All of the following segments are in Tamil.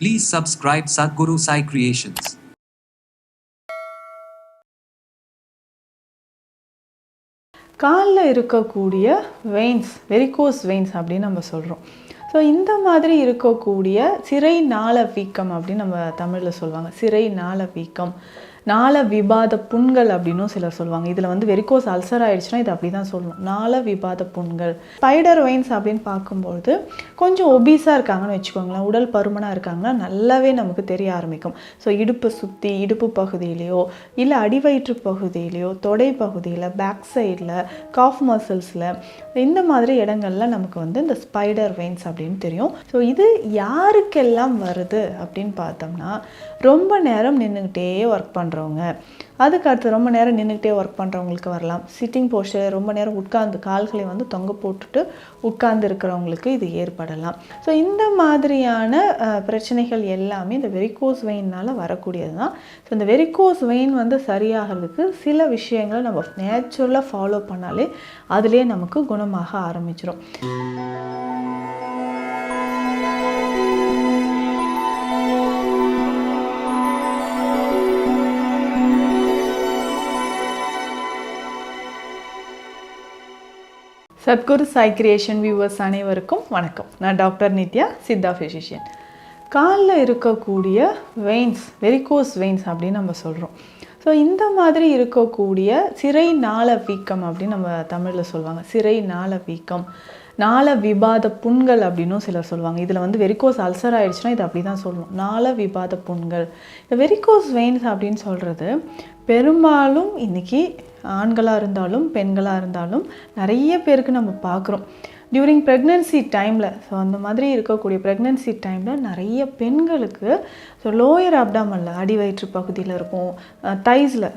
Please subscribe Sadhguru Sai Creations. காலில் இருக்கக்கூடிய வெயின்ஸ், வெரிகோஸ் வெயின்ஸ் அப்படின்னு நம்ம சொல்கிறோம். ஸோ இந்த மாதிரி இருக்கக்கூடிய சிரை நாள வீக்கம் அப்படின்னு நம்ம தமிழில் சொல்லுவாங்க. சிரை நாள வீக்கம், நாள விபாத புண்கள் அப்படின்னும் சிலர் சொல்லுவாங்க. இதில் வந்து வெரிகோஸ் அல்சர் ஆயிடுச்சுன்னா இது அப்படி தான் சொல்லணும், நாள விபாத புண்கள். ஸ்பைடர் வெயின்ஸ் அப்படின்னு பார்க்கும்பொழுது கொஞ்சம் ஒபீஸாக இருக்காங்கன்னு வச்சுக்கோங்களேன், உடல் பருமனாக இருக்காங்கன்னா நல்லாவே நமக்கு தெரிய ஆரம்பிக்கும். ஸோ இடுப்பு சுற்றி, இடுப்பு பகுதியிலையோ இல்லை அடிவயிற்று பகுதியிலையோ, தொடை பகுதியில், பேக் சைடில், காஃப் மசில்ஸில், இந்த மாதிரி இடங்கள்ல நமக்கு வந்து இந்த ஸ்பைடர் வெயின்ஸ் அப்படின்னு தெரியும். ஸோ இது யாருக்கெல்லாம் வருது அப்படின்னு பார்த்தோம்னா, ரொம்ப நேரம் நின்றுக்கிட்டே ஒர்க் பண்ணுறவங்க, அதுக்கடுத்து ரொம்ப நேரம் நின்றுக்கிட்டே ஒர்க் பண்ணுறவங்களுக்கு வரலாம். சிட்டிங் போஸ்டர், ரொம்ப நேரம் உட்கார்ந்து கால்களை வந்து தொங்க போட்டுட்டு உட்கார்ந்து இருக்கிறவங்களுக்கு இது ஏற்படலாம். ஸோ இந்த மாதிரியான பிரச்சனைகள் எல்லாமே இந்த வெரிகோஸ் வெயினால் வரக்கூடியது தான். ஸோ இந்த வெரிகோஸ் வெயின் வந்து சரியாகிறதுக்கு சில விஷயங்களை நம்ம நேச்சுரலாக ஃபாலோ பண்ணாலே அதிலே நமக்கு குணமாக ஆரம்பிச்சிடும். சத்குரு சாய் கிரியேஷன் வியூவர்ஸ் அனைவருக்கும் வணக்கம். நான் டாக்டர் நித்யா, சித்தா ஃபிசிஷியன். காலில் இருக்கக்கூடிய வெயின்ஸ், வெரிகோஸ் வெயின்ஸ் அப்படின்னு நம்ம சொல்கிறோம். ஸோ இந்த மாதிரி இருக்கக்கூடிய சிரை நாள வீக்கம் அப்படின்னு நம்ம தமிழில் சொல்லுவாங்க. சிரை நாள வீக்கம், நாள விபாத புண்கள் அப்படின்னும் சிலர் சொல்லுவாங்க. இதில் வந்து வெரிகோஸ் அல்சர் ஆயிடுச்சுன்னா இது அப்படி தான் சொல்லணும், நாள விபாத புண்கள். இந்த வெரிகோஸ் வெயின்ஸ் அப்படின்னு சொல்கிறது பெரும்பாலும் இன்றைக்கி ஆண்களாக இருந்தாலும் பெண்களாக இருந்தாலும் நிறைய பேருக்கு நம்ம பார்க்குறோம். டியூரிங் ப்ரெக்னன்சி டைமில், ஸோ அந்த மாதிரி இருக்கக்கூடிய ப்ரெக்னன்சி டைமில் நிறைய பெண்களுக்கு ஸோ லோயர் அப்டாமனில், அடிவயிற்று பகுதியில் இருக்கும், தைஸில்,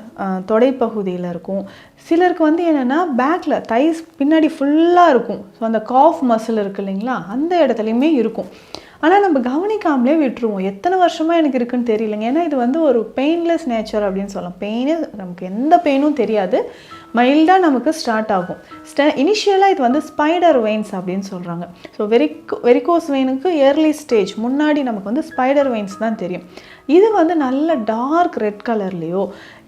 தொடை பகுதியில் இருக்கும். சிலருக்கு வந்து என்னென்னா பேக்கில், தைஸ் பின்னாடி ஃபுல்லாக இருக்கும். ஸோ அந்த காஃப் மசில் இருக்குது இல்லைங்களா, அந்த இடத்துலையுமே இருக்கும். ஆனால் நம்ம கவனிக்காமலே விட்டுருவோம். எத்தனை வருஷமாக எனக்கு இருக்குன்னு தெரியலைங்க. ஏன்னா இது வந்து ஒரு பெயின்லெஸ் நேச்சர் அப்படின்னு சொல்லலாம். பெயினே நமக்கு எந்த பெயினும் தெரியாது, மைல்டாக நமக்கு ஸ்டார்ட் ஆகும். இனிஷியலாக இது வந்து ஸ்பைடர் வெயின்ஸ் அப்படின்னு சொல்கிறாங்க. ஸோ வெரிகோஸ் வெயினுக்கு ஏர்லி ஸ்டேஜ் முன்னாடி நமக்கு வந்து ஸ்பைடர் வெயின்ஸ் தான் தெரியும். இது வந்து நல்ல டார்க் ரெட் கலர்லேயோ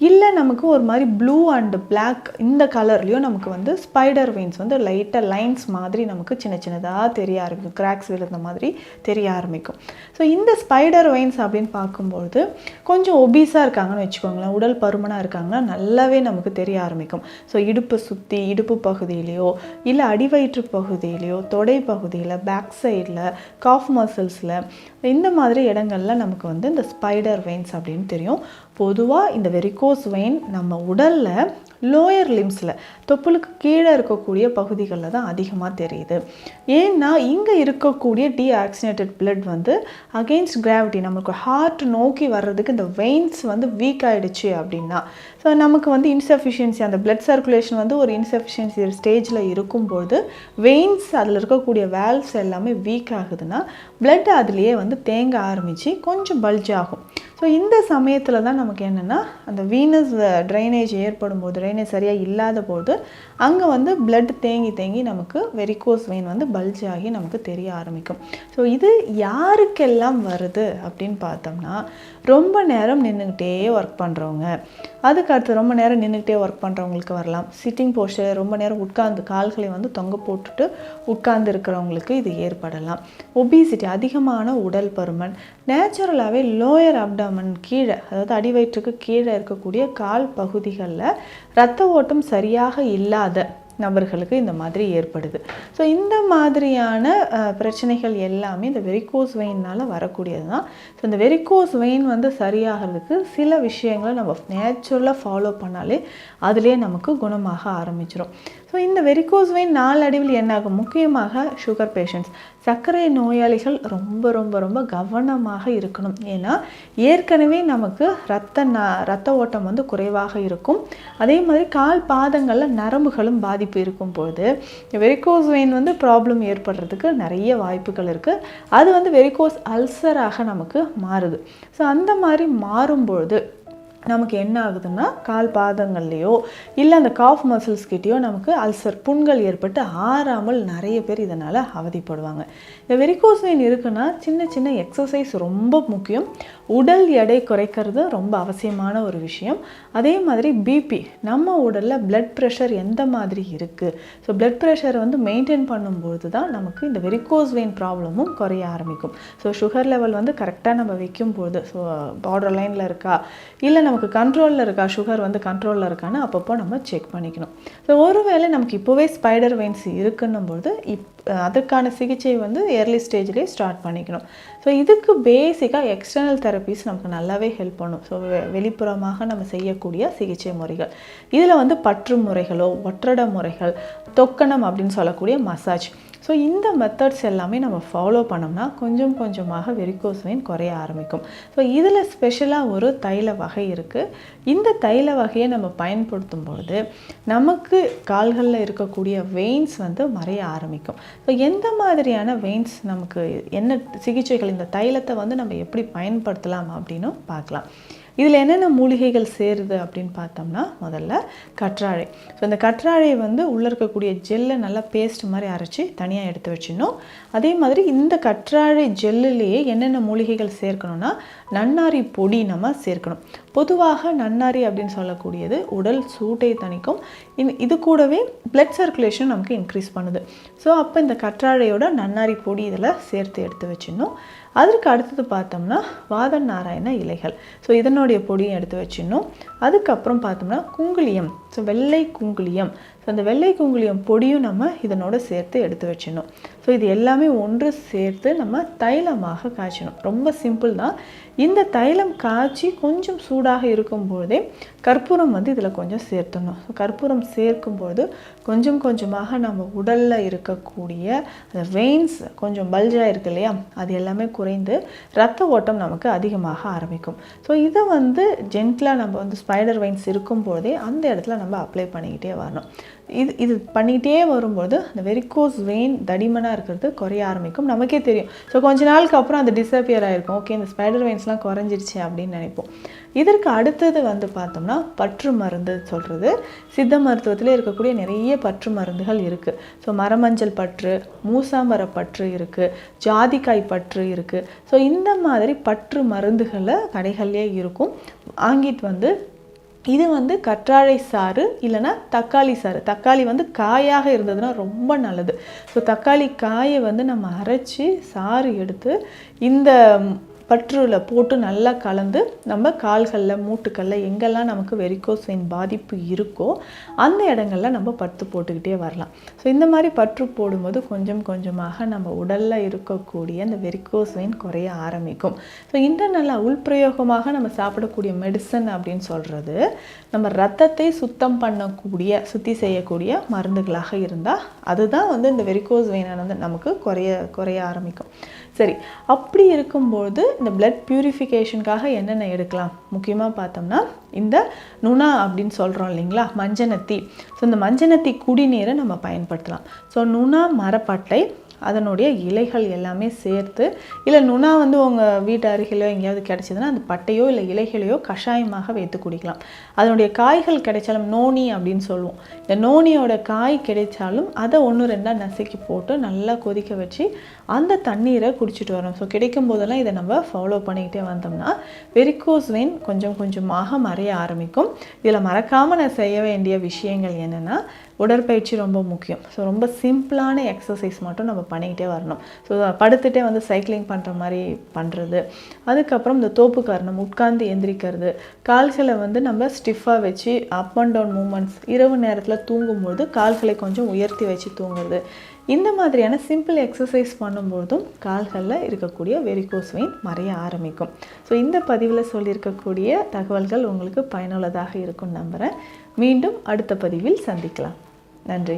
இல்லை நமக்கு ஒரு மாதிரி ப்ளூ அண்ட் பிளாக் இந்த கலர்லேயோ நமக்கு வந்து ஸ்பைடர் வெயின்ஸ் வந்து லைட்டாக லைன்ஸ் மாதிரி நமக்கு சின்ன சின்னதாக தெரிய ஆரம்பிக்கும், கிராக்ஸ் விழுந்த மாதிரி தெரிய ஆரம்பிக்கும். ஸோ இந்த ஸ்பைடர் வெயின்ஸ் அப்படின்னு பார்க்கும்பொழுது கொஞ்சம் ஒபீஸாக இருக்காங்கன்னு வச்சுக்கோங்களேன், உடல் பருமனாக இருக்காங்கன்னா நல்லாவே நமக்கு தெரிய ஆரம்பிக்கும். ஸோ இடுப்பு சுற்றி, இடுப்பு பகுதியிலையோ இல்லை அடிவயிற்று பகுதியிலையோ, தொடை பகுதியில், பேக் சைடில், காஃப் மசில்ஸில், இந்த மாதிரி இடங்கள்ல நமக்கு வந்து இந்த ஸ்பைடர் வெயின்ஸ் அப்படின்னு தெரியும். பொதுவாக இந்த வெரிகோஸ் வெயின் நம்ம உடலில் லோயர் லிம்ஸில், தொப்புளுக்கு கீழே இருக்கக்கூடிய பகுதிகளில் தான் அதிகமாக தெரியுது. ஏன்னா இங்கே இருக்கக்கூடிய டீஆக்சினேட்டட் பிளட் வந்து அகெயின்ஸ்ட் கிராவிட்டி நமக்கு ஹார்ட் நோக்கி வர்றதுக்கு இந்த வெயின்ஸ் வந்து வீக் ஆகிடுச்சு அப்படின்னா, ஸோ நமக்கு வந்து இன்சஃபிஷியன்சி, அந்த பிளட் சர்க்குலேஷன் வந்து ஒரு இன்சஃபிஷியன்சி ஸ்டேஜில் இருக்கும்போது வெயின்ஸ், அதில் இருக்கக்கூடிய வேல்வ்ஸ் எல்லாமே வீக் ஆகுதுன்னா பிளட் அதுலேயே வந்து தேங்க ஆரம்பித்து கொஞ்சம் பல்ஜ் ஆகும். ஸோ இந்த சமயத்தில் தான் நமக்கு என்னென்னா அந்த வீனஸ் ட்ரைனேஜ் ஏற்படும் போது, ட்ரைனேஜ் சரியாக இல்லாத போது அங்கே வந்து பிளட் தேங்கி தேங்கி நமக்கு வெரிகோஸ் வெயின் வந்து பல்ஜ் ஆகி நமக்கு தெரிய ஆரம்பிக்கும். ஸோ இது யாருக்கெல்லாம் வருது அப்படின்னு பார்த்தோம்னா, ரொம்ப நேரம் நின்றுக்கிட்டே ஒர்க் பண்ணுறவங்க, அதுக்கடுத்து ரொம்ப நேரம் நின்றுக்கிட்டே ஒர்க் பண்ணுறவங்களுக்கு வரலாம். சிட்டிங் போஸ்டர், ரொம்ப நேரம் உட்கார்ந்து கால்களை வந்து தொங்க போட்டுட்டு உட்கார்ந்து இருக்கிறவங்களுக்கு இது ஏற்படலாம். ஒபிசிட்டி, அதிகமான உடல் பருமன், நேச்சுரலாகவே லோயர் அப்டாமன் கீழே, அதாவது அடிவயிற்றுக்கு கீழே இருக்கக்கூடிய கால் பகுதிகளில் இரத்த ஓட்டம் சரியாக இல்லாத நபர்களுக்கு இந்த மாதிரி ஏற்படுது. ஸோ இந்த மாதிரியான பிரச்சனைகள் எல்லாமே இந்த வெரிகோஸ் வெயினால் வரக்கூடியது தான். ஸோ இந்த வெரிகோஸ் வெயின் வந்து சரியாகிறதுக்கு சில விஷயங்களை நம்ம நேச்சுரலாக ஃபாலோ பண்ணாலே அதிலே நமக்கு குணமாக ஆரம்பிச்சிடும். ஸோ இந்த வெரிகோஸ் வெயின் நாளடைவில் என்னாகும், முக்கியமாக சுகர் பேஷண்ட்ஸ், சர்க்கரை நோயாளிகள் ரொம்ப ரொம்ப ரொம்ப கவனமாக இருக்கணும். ஏன்னா ஏற்கனவே நமக்கு இரத்த ஓட்டம் வந்து குறைவாக இருக்கும். அதே மாதிரி கால் பாதங்களில் நரம்புகளும் பாதிப்பு இருக்கும்போது வெரிகோஸ் வெயின் வந்து ப்ராப்ளம் ஏற்படுறதுக்கு நிறைய வாய்ப்புகள் இருக்குது. அது வந்து வெரிகோஸ் அல்சராக நமக்கு மாறுது. ஸோ அந்த மாதிரி மாறும்பொழுது நமக்கு என்ன ஆகுதுன்னா கால் பாதங்கள்லையோ இல்லை அந்த காஃப் மசில்ஸ் கிட்டேயோ நமக்கு அல்சர் புண்கள் ஏற்பட்டு ஆறாமல் நிறைய பேர் இதனால் அவதிப்படுவாங்க. இந்த வெரிகோஸ் வெயின் இருக்குன்னா சின்ன சின்ன எக்ஸசைஸ் ரொம்ப முக்கியம். உடல் எடை குறைக்கிறது ரொம்ப அவசியமான ஒரு விஷயம். அதே மாதிரி பிபி, நம்ம உடலில் பிளட் ப்ரெஷர் எந்த மாதிரி இருக்குது, ஸோ பிளட் ப்ரெஷரை வந்து மெயின்டைன் பண்ணும்போது தான் நமக்கு இந்த வெரிகோஸ் வெயின் ப்ராப்ளமும் குறைய ஆரம்பிக்கும். ஸோ சுகர் லெவல் வந்து கரெக்டாக நம்ம வைக்கும்போது, ஸோ பார்டர் லைனில் இருக்கா இல்லை நமக்கு கண்ட்ரோலில் இருக்கா, சுகர் வந்து கண்ட்ரோலில் இருக்கான்னு அப்பப்போ நம்ம செக் பண்ணிக்கணும். ஸோ ஒருவேளை நமக்கு இப்போவே ஸ்பைடர் வெயின்ஸ் இருக்குன்னும்போது அதுக்கான சிகிச்சை வந்து ஏர்லி ஸ்டேஜ்லேயே ஸ்டார்ட் பண்ணிக்கணும். ஸோ இதுக்கு பேசிக்காக எக்ஸ்டர்னல் தெரப்பிஸ் நமக்கு நல்லாவே ஹெல்ப் பண்ணும். ஸோ வெளிப்புறமாக நம்ம செய்யக்கூடிய சிகிச்சை முறைகள் இதில் வந்து பற்று முறைகளோ ஒற்றட முறைகள், தொக்கணம் அப்படின்னு சொல்லக்கூடிய மசாஜ், ஸோ இந்த மெத்தட்ஸ் எல்லாமே நம்ம ஃபாலோ பண்ணோம்னா கொஞ்சம் கொஞ்சமாக வெரிகோஸ் வெயின் குறைய ஆரம்பிக்கும். ஸோ இதில் ஸ்பெஷலாக ஒரு தைல வகை இருக்குது. இந்த தைல வகையை நம்ம பயன்படுத்தும் பொழுது நமக்கு கால்களில் இருக்கக்கூடிய வெயின்ஸ் வந்து மறைய ஆரம்பிக்கும். ஸோ எந்த மாதிரியான வெயின்ஸ் நமக்கு என்ன சிகிச்சைகள், இந்த தைலத்தை வந்து நம்ம எப்படி பயன்படுத்தலாம் அப்படின்னு பார்க்கலாம். இதில் என்னென்ன மூலிகைகள் சேருது அப்படின்னு பார்த்தோம்னா, முதல்ல கற்றாழை. ஸோ இந்த கற்றாழையை வந்து உள்ளே இருக்கக்கூடிய ஜெல்லை நல்லா பேஸ்ட் மாதிரி அரைச்சி தனியாக எடுத்து வச்சிடணும். அதே மாதிரி இந்த கற்றாழை ஜெல்லுலேயே என்னென்ன மூலிகைகள் சேர்க்கணும்னா, நன்னாரி பொடி நம்ம சேர்க்கணும். பொதுவாக நன்னாரி அப்படின்னு சொல்லக்கூடியது உடல் சூட்டை தணிக்கும். இது கூடவே பிளட் சர்க்குலேஷன் நமக்கு இன்க்ரீஸ் பண்ணுது. ஸோ அப்போ இந்த கற்றாழையோட நன்னாரி பொடி இதில் சேர்த்து எடுத்து வச்சிடணும். அதற்கு அடுத்தது பார்த்தோம்னா வாத நாராயண இலைகள், ஸோ இதனுடைய பொடியும் எடுத்து வச்சிடணும். அதுக்கப்புறம் பார்த்தோம்னா குங்குளியம், ஸோ வெள்ளை குங்குளியம், ஸோ அந்த வெள்ளை குங்குளியம் பொடியும் நம்ம இதனோட சேர்த்து எடுத்து வச்சிடணும். ஸோ இது எல்லாமே ஒன்று சேர்த்து நம்ம தைலமாக காய்ச்சணும். ரொம்ப சிம்பிள் தான். இந்த தைலம் காய்ச்சி கொஞ்சம் சூடாக இருக்கும்போதே கற்பூரம் வந்து இதில் கொஞ்சம் சேர்த்துடணும். ஸோ கற்பூரம் சேர்க்கும்போது கொஞ்சம் கொஞ்சமாக நம்ம உடலில் இருக்கக்கூடிய அந்த வெயின்ஸ் கொஞ்சம் பல்ஜாக இருக்கு இல்லையா, அது எல்லாமே குறைந்து ரத்த ஓட்டம் நமக்கு அதிகமாக ஆரம்பிக்கும். ஸோ இதை வந்து ஜென்டிலாக நம்ம வந்து ஸ்பைடர் வெயின்ஸ் இருக்கும்போதே அந்த இடத்துல நம்ம அப்ளை பண்ணிக்கிட்டே வரணும். இது பண்ணிகிட்டே வரும்போது அந்த வெரிகோஸ் வெயின் தடிமனாக இருக்கிறது குறைய ஆரம்பிக்கும். நமக்கே தெரியும். ஸோ கொஞ்ச நாளுக்கு அப்புறம் அது டிஸப்பியர் ஆகிருக்கும். ஓகே, இந்த ஸ்பைடர் வெயின்ஸ்லாம் குறைஞ்சிருச்சு அப்படின்னு நினைப்போம். இதற்கு அடுத்தது வந்து பார்த்தோம்னா பற்று மருந்து சொல்கிறது. சித்த மருத்துவத்தில் இருக்கக்கூடிய நிறைய பற்று மருந்துகள் இருக்குது. ஸோ மரமஞ்சள் பற்று, மூசாம்பர பற்று இருக்குது, ஜாதிக்காய் பற்று இருக்குது. ஸோ இந்த மாதிரி பற்று மருந்துகளை கடைகள்லேயே இருக்கும். வாங்கிட்டு வந்து இது வந்து கற்றாழை சாறு இல்லைனா தக்காளி சாறு. தக்காளி வந்து காயாக இருந்ததுன்னா ரொம்ப நல்லது. ஸோ தக்காளி காயை வந்து நம்ம அரைச்சி சாறு எடுத்து இந்த பற்றுல போட்டு நல்லா கலந்து நம்ம கால்களில் மூட்டுக்களில் எங்கெல்லாம் நமக்கு வெரிகோஸ் வெயின் பாதிப்பு இருக்கோ அந்த இடங்கள்ல நம்ம பற்று போட்டுக்கிட்டே வரலாம். ஸோ இந்த மாதிரி பற்று போடும்போது கொஞ்சம் கொஞ்சமாக நம்ம உடலில் இருக்கக்கூடிய அந்த வெரிகோஸ் வெயின் குறைய ஆரம்பிக்கும். ஸோ இன்டர்னலாக உள்பிரயோகமாக நம்ம சாப்பிடக்கூடிய மெடிசன் அப்படின்னு சொல்கிறது நம்ம ரத்தத்தை சுத்தம் பண்ணக்கூடிய, சுத்தி செய்யக்கூடிய மருந்துகளாக இருந்தால் அதுதான் வந்து இந்த வெரிகோஸ் வெயினை வந்து நமக்கு குறைய ஆரம்பிக்கும். சரி, அப்படி இருக்கும்போது இந்த பிளட் பியூரிஃபிகேஷனுக்காக என்னென்ன எடுக்கலாம் முக்கியமாக பார்த்தோம்னா, இந்த நுணா அப்படின்னு சொல்கிறோம் இல்லைங்களா, மஞ்சனத்தி. ஸோ இந்த மஞ்சனத்தி குடிநீரை நம்ம பயன்படுத்தலாம். ஸோ நுணா மரப்பட்டை, அதனுடைய இலைகள் எல்லாமே சேர்த்து, இல்லை நுணா வந்து உங்கள் வீட்டு அருகிலோ எங்கேயாவது கிடைச்சதுன்னா அந்த பட்டையோ இல்லை இலைகளையோ கஷாயமாக வைத்து குடிக்கலாம். அதனுடைய காய்கள் கிடைச்சாலும், நோனி அப்படின்னு சொல்லுவோம், இந்த நோனியோட காய் கிடைச்சாலும் அதை 1-2 நசுக்கி போட்டு நல்லா கொதிக்க வச்சு அந்த தண்ணீரை குடிச்சிட்டு வரோம். ஸோ கிடைக்கும் போதெல்லாம் இதை நம்ம ஃபாலோ பண்ணிக்கிட்டே வந்தோம்னா வெரிகோஸ் வெயின் கொஞ்சம் கொஞ்சமாக மறைய ஆரம்பிக்கும். இதில் மறக்காமல் நான் செய்ய வேண்டிய விஷயங்கள் என்னென்னா, உடற்பயிற்சி ரொம்ப முக்கியம். ஸோ ரொம்ப சிம்பிளான எக்ஸசைஸ் மட்டும் நம்ம பண்ணிக்கிட்டே வரணும். ஸோ படுத்துகிட்டே வந்து சைக்கிளிங் பண்ணுற மாதிரி பண்ணுறது, அதுக்கப்புறம் இந்த தோப்பு காரணம் உட்கார்ந்து எந்திரிக்கிறது, கால்களை வந்து நம்ம ஸ்டிஃபாக வச்சு அப் அண்ட் டவுன் மூமெண்ட்ஸ், இரவு நேரத்தில் தூங்கும்போது கால்களை கொஞ்சம் உயர்த்தி வச்சு தூங்குறது, இந்த மாதிரியான சிம்பிள் எக்ஸசைஸ் பண்ணும்போதும் கால்களில் இருக்கக்கூடிய வெரிகோஸ் வெயின் மறைய ஆரம்பிக்கும். ஸோ இந்த பதிவில் சொல்லியிருக்கக்கூடிய தகவல்கள் உங்களுக்கு பயனுள்ளதாக இருக்கும்னு நம்புகிறேன். மீண்டும் அடுத்த பதிவில் சந்திக்கலாம். நன்றி.